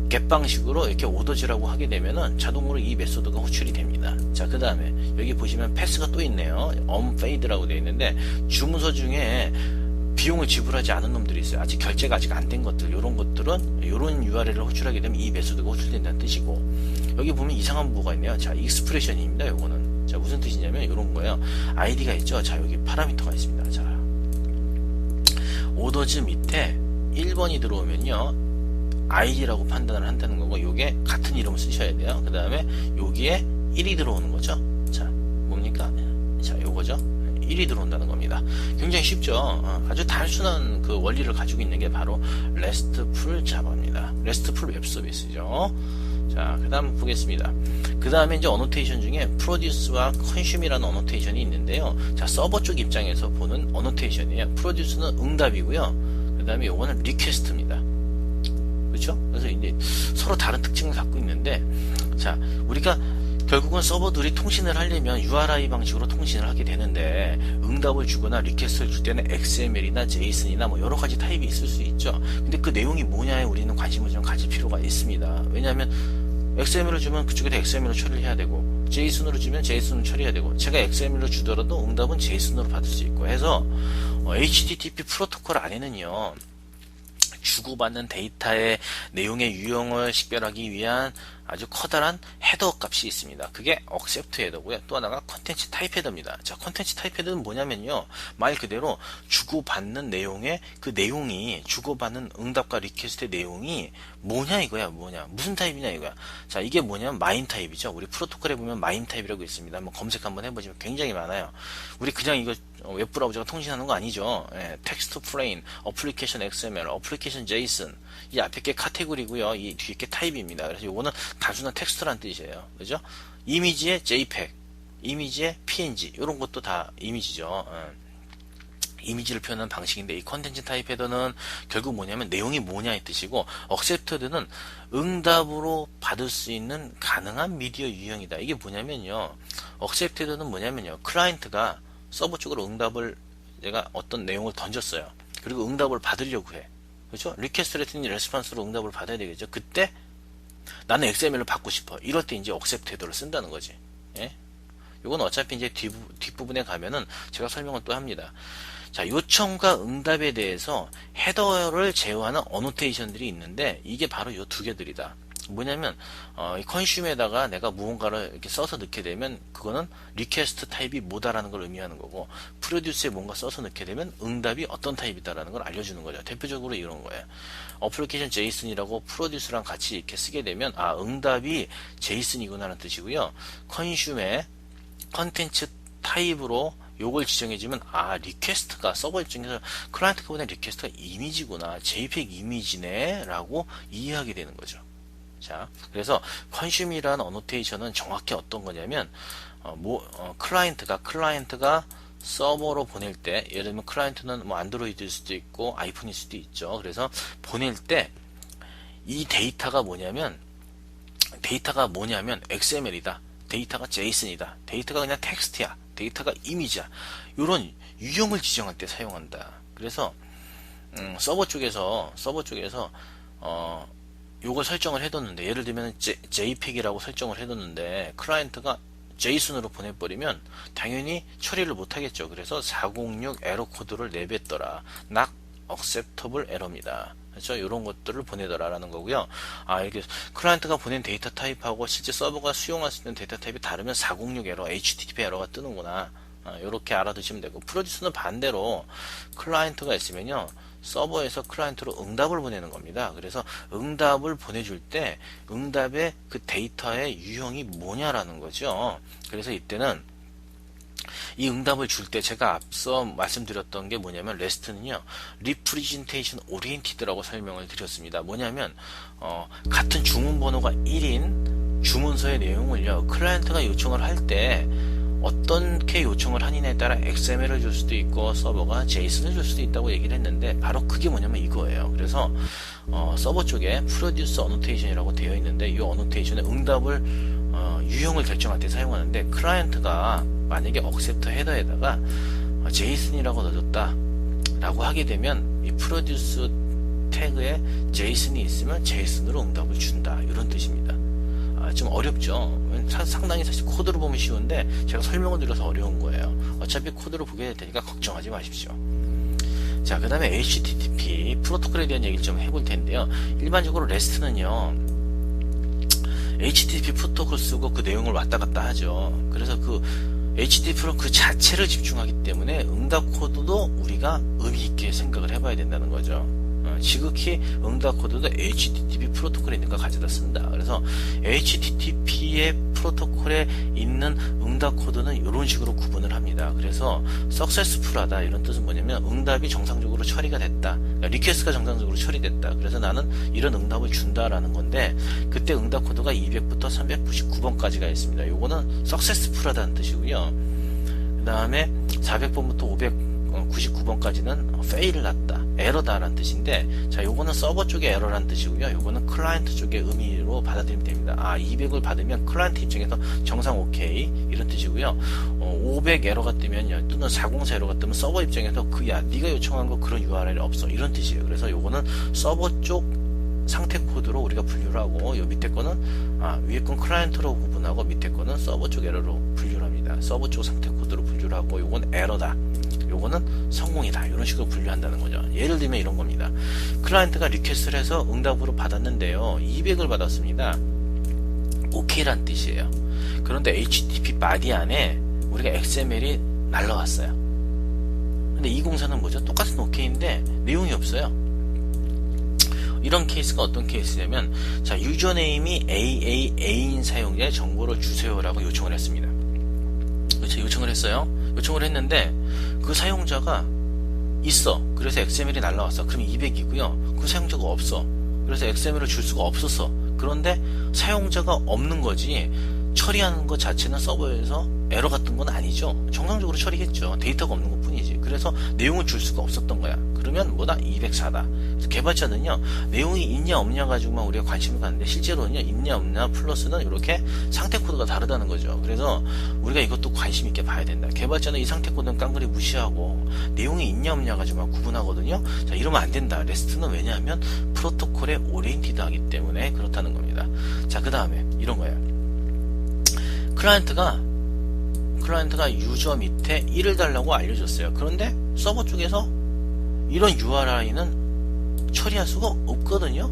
get 방식으로 이렇게 orders라고 하게 되면은 자동으로 이 메소드가 호출이 됩니다. 자, 그 다음에 여기 보시면 패스가 또 있네요. unpaid라고 되어 있는데 주문서 중에 비용을 지불하지 않은 놈들이 있어요. 아직 결제가 아직 안 된 것들, 요런 것들은 요런 URL을 호출하게 되면 이 메소드가 호출된다는 뜻이고, 여기 보면 이상한 뭐가 있네요. 자, 익스프레션입니다. 요거는. 자, 무슨 뜻이냐면 요런 거예요. 아이디가 있죠. 자, 여기 파라미터가 있습니다. 자, 오더즈 밑에 1번이 들어오면요 아이디라고 판단을 한다는 거고, 요게 같은 이름을 쓰셔야 돼요. 그 다음에 여기에 1이 들어오는 거죠. 자, 뭡니까? 자, 요거죠. 1이 들어온다는 겁니다. 굉장히 쉽죠. 아주 단순한 그 원리를 가지고 있는 게 바로 RESTful 자바입니다. RESTful 웹 서비스죠. 자, 그 다음 보겠습니다. 그 다음에 이제 어노테이션 중에 produce와 consume이라는 어노테이션이 있는데요. 자, 서버 쪽 입장에서 보는 어노테이션이에요. produce는 응답이고요. 그 다음에 요거는 request입니다. 그렇죠? 그래서 이제 서로 다른 특징을 갖고 있는데, 자, 우리가 결국은 서버들이 통신을 하려면 URI 방식으로 통신을 하게 되는데, 응답을 주거나 리퀘스트를 줄 때는 XML이나 JSON이나 뭐 여러 가지 타입이 있을 수 있죠. 근데 그 내용이 뭐냐에 우리는 관심을 좀 가질 필요가 있습니다. 왜냐하면 XML을 주면 그쪽에다 XML로 처리를 해야 되고, JSON으로 주면 JSON을 처리해야 되고, 제가 XML로 주더라도 응답은 JSON으로 받을 수 있고 해서 HTTP 프로토콜 안에는요 주고받는 데이터의 내용의 유형을 식별하기 위한 아주 커다란 헤더 값이 있습니다. 그게 accept 헤더고요. 또 하나가 컨텐츠 타입 헤더입니다. 자, 컨텐츠 타입 헤더는 뭐냐면요, 말 그대로 주고받는 내용의 그 내용이, 주고받는 응답과 리퀘스트의 내용이 뭐냐 이거야. 뭐냐, 무슨 타입이냐 이거야. 자, 이게 뭐냐면 마인 타입이죠. 우리 프로토콜에 보면 마인 타입이라고 있습니다. 한번 검색 한번 해보시면 굉장히 많아요. 우리 그냥 이거 웹브라우저가 통신하는 거 아니죠. 텍스트 플레인, 어플리케이션 XML, 어플리케이션 JSON, 이 앞에 게 카테고리고요. 이 뒤에 게 타입입니다. 그래서 요거는 단순한 텍스트란 뜻이에요. 그죠? 이미지의 JPEG, 이미지의 PNG, 이런 것도 다 이미지죠. 이미지를 표현하는 방식인데, 이 컨텐츠 타입 헤더는 결국 뭐냐면 내용이 뭐냐의 뜻이고, accepted는 응답으로 받을 수 있는 가능한 미디어 유형이다. 이게 뭐냐면요, accepted는 뭐냐면요, 클라이언트가 서버 쪽으로 응답을, 내가 어떤 내용을 던졌어요. 그리고 응답을 받으려고 해. 그렇죠? 리퀘스트랬더니 레스폰스로 응답을 받아야 되겠죠. 그때 나는 XML로 받고 싶어. 이럴 때 이제 accept 헤더를 쓴다는 거지. 예? 이건 어차피 이제 뒷부분에 가면은 제가 설명을 또 합니다. 자, 요청과 응답에 대해서 헤더를 제어하는 어노테이션들이 있는데, 이게 바로 요 두 개들이다. 뭐냐면 이 컨슘에다가 내가 무언가를 이렇게 써서 넣게 되면 그거는 리퀘스트 타입이 뭐다라는 걸 의미하는 거고, 프로듀스에 뭔가 써서 넣게 되면 응답이 어떤 타입이다라는 걸 알려주는 거죠. 대표적으로 이런 거예요. 어플리케이션 JSON이라고 프로듀스랑 같이 이렇게 쓰게 되면 응답이 JSON이구나라는 뜻이고요. 컨슘의 컨텐츠 타입으로 요걸 지정해주면 리퀘스트가, 서버 입장에서 클라이언트가 보낸 리퀘스트가 이미지구나, JPEG 이미지네 라고 이해하게 되는 거죠. 자, 그래서 consume이라는 어노테이션은 정확히 어떤 거냐면 클라이언트가 서버로 보낼 때, 예를 들면 클라이언트는 뭐 안드로이드일 수도 있고 아이폰일 수도 있죠. 그래서 보낼 때 이 데이터가 뭐냐면 XML이다. 데이터가 JSON이다. 데이터가 그냥 텍스트야. 데이터가 이미지야. 이런 유형을 지정할 때 사용한다. 그래서 서버 쪽에서 요걸 설정을 해뒀는데, 예를 들면 JPEG이라고 설정을 해뒀는데 클라이언트가 JSON으로 보내버리면 당연히 처리를 못하겠죠. 그래서 406 에러 코드를 내뱉더라. not acceptable error입니다. 그렇죠? 이런 것들을 보내더라라는 거고요. 이렇게 클라이언트가 보낸 데이터 타입하고 실제 서버가 수용할 수 있는 데이터 타입이 다르면 406 에러, HTTP 에러가 뜨는구나. 이렇게 알아두시면 되고, 프로듀스는 반대로 클라이언트가 있으면요, 서버에서 클라이언트로 응답을 보내는 겁니다. 그래서 응답을 보내줄 때 응답의 그 데이터의 유형이 뭐냐라는 거죠. 그래서 이때는 이 응답을 줄 때 제가 앞서 말씀드렸던 게 뭐냐면, REST는요 Representation Oriented라고 설명을 드렸습니다. 뭐냐면 같은 주문 번호가 1인 주문서의 내용을요, 클라이언트가 요청을 할 때 어떻게 요청을 하느냐에 따라 XML을 줄 수도 있고 서버가 JSON을 줄 수도 있다고 얘기를 했는데, 바로 그게 뭐냐면 이거예요. 그래서 서버 쪽에 Produce Annotation이라고 되어 있는데, 이 어노테이션의 응답을 유형을 결정할 때 사용하는데, 클라이언트가 만약에 accept 헤더에다가 JSON이라고 넣어줬다 라고 하게 되면 이 Produce 태그에 JSON이 있으면 JSON으로 응답을 준다, 이런 뜻입니다. 좀 어렵죠. 상당히 사실 코드로 보면 쉬운데 제가 설명을 드려서 어려운 거예요. 어차피 코드로 보게 될 테니까 걱정하지 마십시오. 자, 그 다음에 HTTP 프로토콜에 대한 얘기를 좀 해볼 텐데요. 일반적으로 REST는요 HTTP 프로토콜 쓰고 그 내용을 왔다 갔다 하죠. 그래서 그 HTTP로 그 자체를 집중하기 때문에 응답 코드도 우리가 의미 있게 생각을 해봐야 된다는 거죠. 지극히 응답 코드도 HTTP 프로토콜에 있는 거 가져다 쓴다. 그래서 HTTP의 프로토콜에 있는 응답 코드는 이런 식으로 구분을 합니다. 그래서 successful하다, 이런 뜻은 뭐냐면 응답이 정상적으로 처리가 됐다. 그러니까 리퀘스트가 정상적으로 처리됐다. 그래서 나는 이런 응답을 준다라는 건데, 그때 응답 코드가 200부터 399번까지가 있습니다. 요거는 successful하다는 뜻이고요. 그 다음에 400번부터 599번까지는 fail을 났다, 에러다라는 뜻인데, 자, 요거는 서버 쪽의 에러라는 뜻이고요. 요거는 클라이언트 쪽의 의미로 받아들이면 됩니다. 200을 받으면 클라이언트 입장에서 정상 오케이, 이런 뜻이고요. 500 에러가 뜨면요, 또는 404 에러가 뜨면 서버 입장에서 네가 요청한 거 그런 URL이 없어, 이런 뜻이에요. 그래서 요거는 서버 쪽 상태 코드로 우리가 분류를 하고, 요 밑에 거는 위에 건 클라이언트로 구분하고 밑에 거는 서버 쪽 에러로 분류를 합니다. 서버 쪽 상태 코드로 분류를 하고, 요건 에러다, 요거는 성공이다, 이런 식으로 분류한다는 거죠. 예를 들면 이런 겁니다. 클라이언트가 리퀘스트를 해서 응답으로 받았는데요, 200을 받았습니다. 오케이란 뜻이에요. 그런데 HTTP 바디 안에 우리가 XML이 날라왔어요. 근데 이 공사는 뭐죠? 똑같은 오케이인데 내용이 없어요. 이런 케이스가 어떤 케이스냐면, 자, 유저네임이 AAA인 사용자의 정보를 주세요라고 요청을 했습니다. 그렇죠? 요청을 했어요. 요청을 했는데 그 사용자가 있어. 그래서 XML이 날라왔어. 그럼 200이고요. 그 사용자가 없어. 그래서 XML을 줄 수가 없었어. 그런데 사용자가 없는 거지, 처리하는 것 자체는 서버에서 에러 같은 건 아니죠. 정상적으로 처리했죠. 데이터가 없는 것 뿐이지. 그래서 내용을 줄 수가 없었던 거야. 그러면 뭐다? 204다. 그래서 개발자는요, 내용이 있냐 없냐 가지고만 우리가 관심을 갖는데, 실제로는요, 있냐 없냐 플러스는 이렇게 상태 코드가 다르다는 거죠. 그래서 우리가 이것도 관심 있게 봐야 된다. 개발자는 이 상태 코드는 깡그리 무시하고 내용이 있냐 없냐 가지고만 구분하거든요. 자, 이러면 안 된다. REST는 왜냐하면 프로토콜에 오리엔티드 하기 때문에 그렇다는 겁니다. 자, 그 다음에 이런 거예요. 클라이언트가 유저 밑에 1을 달라고 알려줬어요. 그런데 서버 쪽에서 이런 URI는 처리할 수가 없거든요.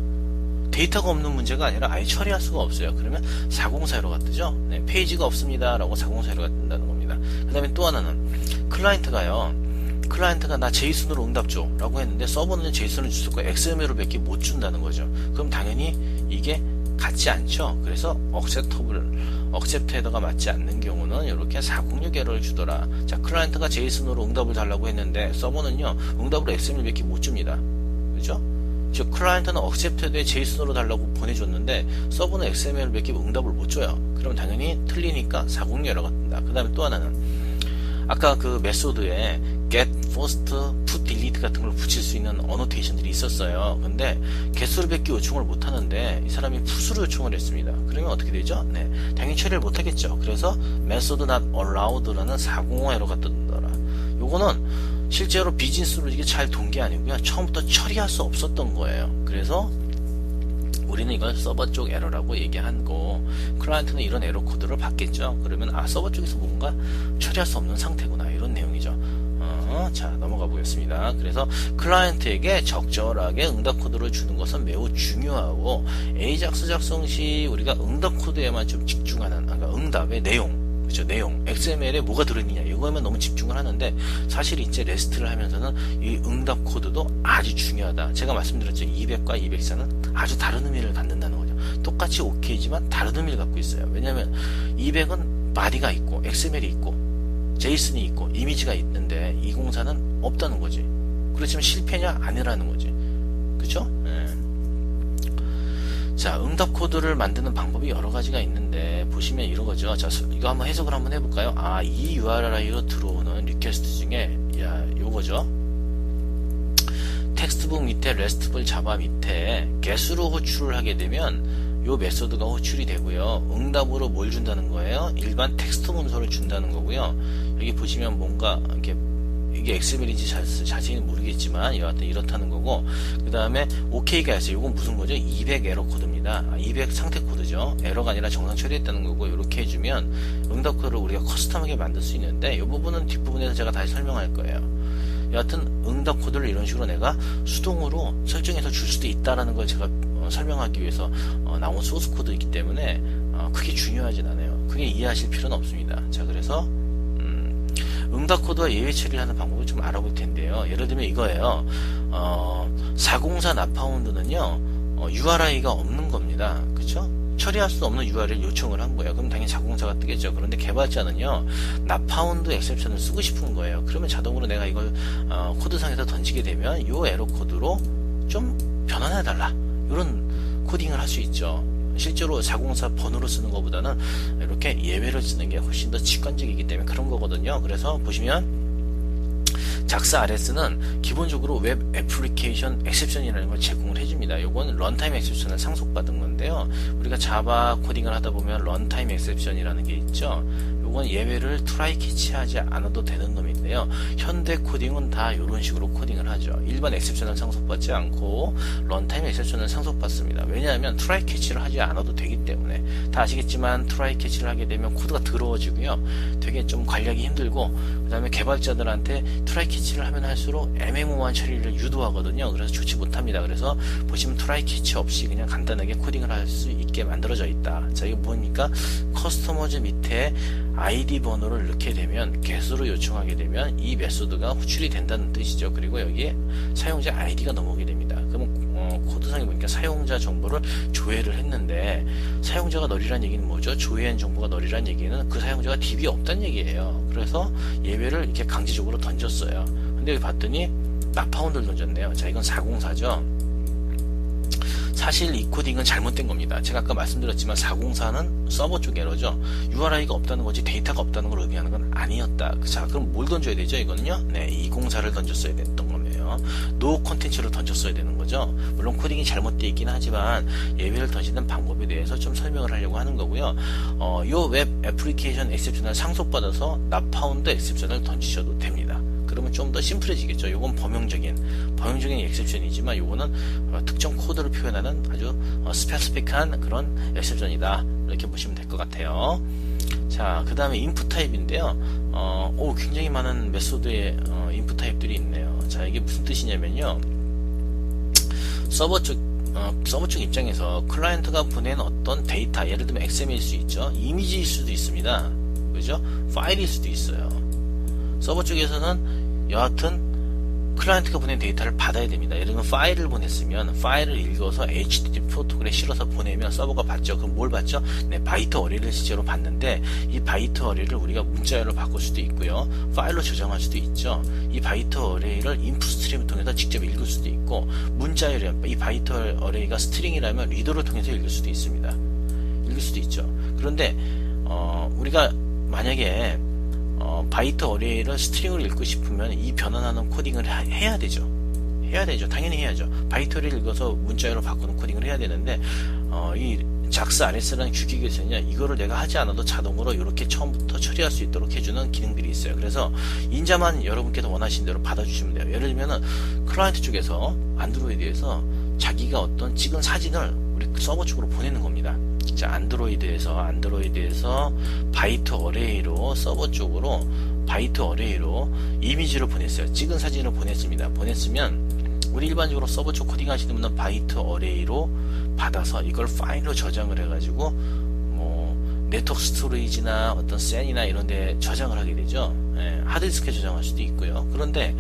데이터가 없는 문제가 아니라 아예 처리할 수가 없어요. 그러면 404에러가 뜨죠. 네, 페이지가 없습니다 라고 404에러가 뜬다는 겁니다. 그 다음에 또 하나는, 클라이언트가 나 JSON으로 응답 줘 라고 했는데 서버는 JSON을 줄 수 있고 XML로 몇 개 못 준다는 거죠. 그럼 당연히 이게 같지 않죠. 그래서 accept 헤더가 맞지 않는 경우는 이렇게 406 에러를 주더라. 자, 클라이언트가 JSON으로 응답을 달라고 했는데 서버는요, 응답으로 XML 몇 개 못 줍니다. 그죠? 즉 클라이언트는 accepted에 JSON으로 달라고 보내줬는데 서버는 XML밖에 응답을 못 줘요. 그럼 당연히 틀리니까 406 에러가 뜬다. 그 다음에 또 하나는 아까 그 메소드에 get, first, put, delete 같은 걸 붙일 수 있는 어노테이션들이 있었어요. 근데 get수를 요청을 못 하는데 이 사람이 put으로 요청을 했습니다. 그러면 어떻게 되죠? 네, 당연히 처리를 못 하겠죠. 그래서 method not allowed라는 405 에러가 뜨더라. 요거는 실제로 비즈니스 로직이 잘 돈 게 아니고요. 처음부터 처리할 수 없었던 거예요. 그래서 우리는 이걸 서버 쪽 에러라고 얘기한 거, 클라이언트는 이런 에러 코드를 받겠죠. 그러면 서버 쪽에서 뭔가 처리할 수 없는 상태구나, 이런 내용이죠. 자, 넘어가 보겠습니다. 그래서 클라이언트에게 적절하게 응답 코드를 주는 것은 매우 중요하고, AJAX 작성 시 우리가 응답 코드에만 좀 집중하는, 그러니까 응답의 내용, 그렇죠, 내용, XML에 뭐가 들어있느냐, 이거에만 너무 집중을 하는데, 사실 이제 레스트를 하면서는 이 응답 코드도 아주 중요하다. 제가 말씀드렸죠. 200과 204는 아주 다른 의미를 갖는다는 거죠. 똑같이 OK지만 다른 의미를 갖고 있어요. 왜냐하면 200은 바디가 있고 XML이 있고 JSON이 있고 이미지가 있는데 204는 없다는 거지. 그렇지만 실패냐 아니라는 거지. 그렇죠? 네. 자, 응답 코드를 만드는 방법이 여러 가지가 있는데 보시면 이런 거죠. 자, 이거 한번 해석을 한번 해볼까요? 이 URI로 들어오는 리퀘스트 중에 요거죠. 텍스트북 밑에 RESTful 자바 밑에 get으로 호출을 하게 되면 요 메소드가 호출이 되고요. 응답으로 뭘 준다는 거예요? 일반 텍스트 문서를 준다는 거고요. 여기 보시면 뭔가 이게 XML인지 자세히는 모르겠지만 여하튼 이렇다는 거고, 그 다음에 OK가 있어요. 이건 무슨 거죠? 200 에러 코드입니다. 200 상태 코드죠. 에러가 아니라 정상 처리했다는 거고, 이렇게 해주면 응답 코드를 우리가 커스텀하게 만들 수 있는데, 이 부분은 뒷부분에서 제가 다시 설명할 거예요. 여하튼 응답 코드를 이런 식으로 내가 수동으로 설정해서 줄 수도 있다라는 걸 제가 설명하기 위해서 나온 소스 코드이기 때문에 크게 중요하진 않아요. 크게 이해하실 필요는 없습니다. 자, 그래서 응답 코드와 예외 처리를 하는 방법을 좀 알아볼 텐데요. 예를 들면 이거예요. 404 나파운드는요, URI가 없는 겁니다. 그쵸? 처리할 수 없는 URI를 요청을 한 거예요. 그럼 당연히 404가 뜨겠죠. 그런데 개발자는요, 나파운드 엑셉션을 쓰고 싶은 거예요. 그러면 자동으로 내가 이걸 코드상에서 던지게 되면 요 에러 코드로 좀 변환해달라, 이런 코딩을 할 수 있죠. 실제로 404 번호로 쓰는 것보다는 이렇게 예외를 쓰는 게 훨씬 더 직관적이기 때문에 그런 거거든요. 그래서 보시면 작사 RS는 기본적으로 웹 애플리케이션 엑셉션이라는 걸 제공을 해줍니다. 요건 런타임 엑셉션을 상속받은 건데요. 우리가 자바 코딩을 하다 보면 런타임 엑셉션이라는 게 있죠. 요건 예외를 트라이 캐치하지 않아도 되는 놈인데요. 현대 코딩은 다 이런 식으로 코딩을 하죠. 일반 엑셉션을 상속받지 않고 런타임 엑셉션을 상속받습니다. 왜냐하면 트라이 캐치를 하지 않아도 되기 때문에. 다 아시겠지만 트라이 캐치를 하게 되면 코드가 더러워지고요. 되게 좀 관리하기 힘들고, 그 다음에 개발자들한테 트라이 캐치를 하면 할수록 애매모호한 처리를 유도하거든요. 그래서 좋지 못합니다. 그래서 보시면 트라이 캐치 없이 그냥 간단하게 코딩을 할 수 있게 만들어져 있다. 자, 이거 뭐니까 커스터머즈 밑에 ID 번호를 넣게 되면, get으로 요청하게 되면 이 메소드가 호출이 된다는 뜻이죠. 그리고 여기에 사용자 ID가 넘어오게 됩니다. 그러면 코드상에 보니까 사용자 정보를 조회를 했는데, 사용자가 널이란 얘기는 뭐죠? 조회한 정보가 널이란 얘기는 그 사용자가 DB에 없다는 얘기예요. 그래서 예외를 이렇게 강제적으로 던졌어요. 근데 여기 봤더니 나파운드를 던졌네요. 자, 이건 404죠. 사실 이 코딩은 잘못된 겁니다. 제가 아까 말씀드렸지만 404는 서버 쪽 에러죠. URI가 없다는 거지 데이터가 없다는 걸 의미하는 건 아니었다. 자, 그럼 뭘 던져야 되죠? 이거는요, 네, 204를 던졌어야 됐던 거예요. 노 콘텐츠를 던졌어야 되는 거죠. 물론 코딩이 잘못되어 있긴 하지만 예외를 던지는 방법에 대해서 좀 설명을 하려고 하는 거고요. 요 웹 애플리케이션 엑셉션을 상속받아서 나파운드 엑셉션을 던지셔도 됩니다. 그러면 좀 더 심플해지겠죠. 요건 범용적인 엑셉션이지만 요거는 특정 코드를 표현하는 아주 스페시픽한 그런 엑셉션이다. 이렇게 보시면 될 것 같아요. 자, 그 다음에 인풋 타입인데요. 굉장히 많은 메소드의 인풋 타입들이 있네요. 자, 이게 무슨 뜻이냐면요. 서버 쪽 입장에서 클라이언트가 보낸 어떤 데이터, 예를 들면 XML일 수 있죠. 이미지일 수도 있습니다. 그죠? 파일일 수도 있어요. 서버 쪽에서는 여하튼 클라이언트가 보낸 데이터를 받아야 됩니다. 예를 들면 파일을 보냈으면 파일을 읽어서 HTTP 프로토콜에 실어서 보내면 서버가 받죠. 그럼 뭘 받죠? 네, 바이트 어레이를 실제로 받는데 이 바이트 어레이를 우리가 문자열로 바꿀 수도 있고요. 파일로 저장할 수도 있죠. 이 바이트 어레이를 인풋 스트림을 통해서 직접 읽을 수도 있고 문자열이 이 바이트 어레이가 스트링이라면 리더를 통해서 읽을 수도 있습니다. 읽을 수도 있죠. 그런데 우리가 만약에 바이트 어레이를 스트링으로 읽고 싶으면 이 변환하는 코딩을 해야 되죠. 당연히 해야죠. 바이트 어레이를 읽어서 문자열로 바꾸는 코딩을 해야 되는데 이 JAX RS라는 규격에서는요, 이거를 내가 하지 않아도 자동으로 이렇게 처음부터 처리할 수 있도록 해주는 기능들이 있어요. 그래서 인자만 여러분께서 원하시는 대로 받아주시면 돼요. 예를 들면은 클라이언트 쪽에서 안드로이드에서 자기가 어떤 찍은 사진을 우리 서버 쪽으로 보내는 겁니다. 자, 안드로이드에서 바이트 어레이로 서버 쪽으로 바이트 어레이로 이미지를 보냈어요. 찍은 사진을 보냈습니다. 보냈으면 우리 일반적으로 서버 쪽 코딩 하시는 분은 바이트 어레이로 받아서 이걸 파일로 저장을 해가지고 뭐 네트워크 스토리지나 어떤 샌이나 이런 데 저장을 하게 되죠. 하드디스크에 저장할 수도 있고요. 그런데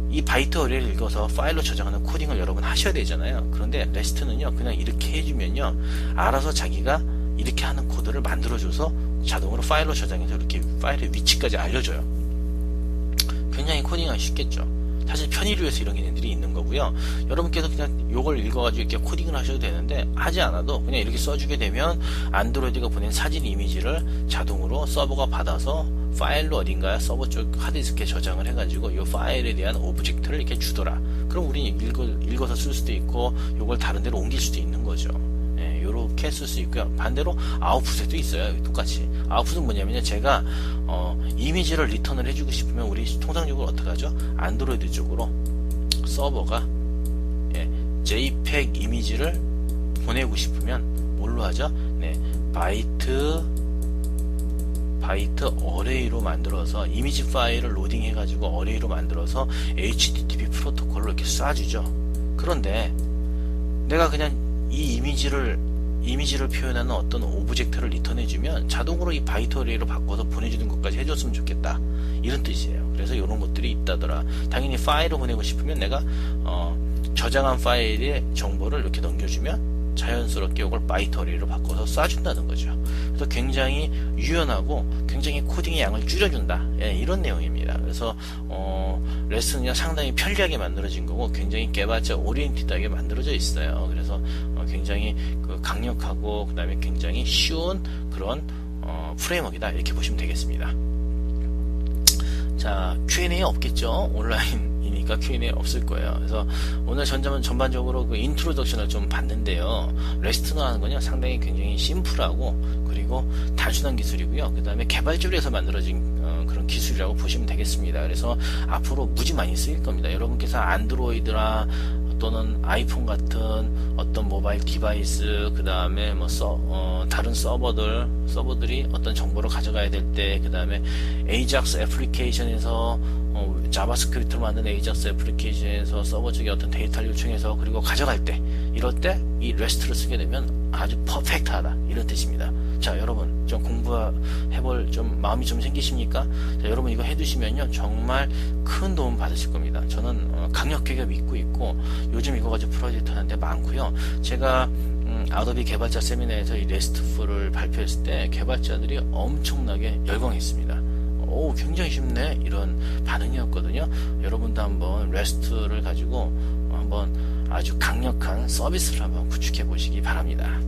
이 바이트 어레이를 읽어서 파일로 저장하는 코딩을 여러분 하셔야 되잖아요. 그런데 레스트는요, 그냥 이렇게 해주면요, 알아서 자기가 이렇게 하는 코드를 만들어줘서 자동으로 파일로 저장해서 이렇게 파일의 위치까지 알려줘요. 굉장히 코딩하기 쉽겠죠. 사실 편의를 위해서 이런 개념들이 있는 거고요. 여러분께서 그냥 요걸 읽어가지고 이렇게 코딩을 하셔도 되는데, 하지 않아도 그냥 이렇게 써주게 되면 안드로이드가 보낸 사진 이미지를 자동으로 서버가 받아서 파일로 어딘가에 서버 쪽 하드디스크에 저장을 해가지고 이 파일에 대한 오브젝트를 이렇게 주더라. 그럼 우리는 읽어서 쓸 수도 있고 요걸 다른 데로 옮길 수도 있는 거죠. 요렇게 쓸 수 있고요. 반대로 아웃풋에도 있어요. 똑같이. 아웃풋은 뭐냐면요, 제가 이미지를 리턴을 해주고 싶으면 우리 통상적으로 어떻게 하죠? 안드로이드 쪽으로 서버가 JPEG 이미지를 보내고 싶으면 뭘로 하죠? 네, 바이트 어레이로 만들어서 이미지 파일을 로딩 해가지고 어레이로 만들어서 HTTP 프로토콜로 이렇게 쏴주죠. 그런데 내가 그냥 이 이미지를 표현하는 어떤 오브젝트를 리턴해주면 자동으로 이 바이트 어레이로 바꿔서 보내주는 것까지 해줬으면 좋겠다, 이런 뜻이에요. 그래서 이런 것들이 있다더라. 당연히 파일을 보내고 싶으면 내가 저장한 파일의 정보를 이렇게 넘겨주면 자연스럽게 이걸 바이트 어레이로 바꿔서 쏴준다는 거죠. 그래서 굉장히 유연하고 굉장히 코딩의 양을 줄여준다, 이런 내용입니다. 그래서 레슨이 상당히 편리하게 만들어진 거고 굉장히 개발자 오리엔티드하게 만들어져 있어요. 그래서 굉장히 강력하고 그 다음에 굉장히 쉬운 그런 프레임워크이다, 이렇게 보시면 되겠습니다. 자, Q&A 없겠죠? 온라인이니까 Q&A 없을 거예요. 그래서 오늘 전반적으로 그 인트로덕션을 좀 봤는데요. 레스트라는 건요, 상당히 굉장히 심플하고 그리고 단순한 기술이고요. 그 다음에 개발적으로 만들어진 그런 기술이라고 보시면 되겠습니다. 그래서 앞으로 무지 많이 쓰일 겁니다. 여러분께서 안드로이드나 또는 아이폰 같은 어떤 모바일 디바이스, 그 다음에 뭐 다른 서버들이 어떤 정보를 가져가야 될 때, 그 다음에 AJAX 애플리케이션에서 자바스크립트로 만든 AJAX 애플리케이션에서 서버 쪽에 어떤 데이터를 요청해서 그리고 가져갈 때, 이럴 때 이 REST를 쓰게 되면 아주 퍼펙트하다, 이런 뜻입니다. 자, 여러분 좀 공부해볼 좀 마음이 좀 생기십니까? 자, 여러분 이거 해두시면요, 정말 큰 도움 받으실 겁니다. 저는 강력하게 믿고 있고 요즘 이거 가지고 프로젝트 하는데 많고요. 제가 아도비 개발자 세미나에서 이 레스트풀을 발표했을 때 개발자들이 엄청나게 열광했습니다. 오, 굉장히 쉽네, 이런 반응이었거든요. 여러분도 한번 레스트를 가지고 한번 아주 강력한 서비스를 한번 구축해 보시기 바랍니다.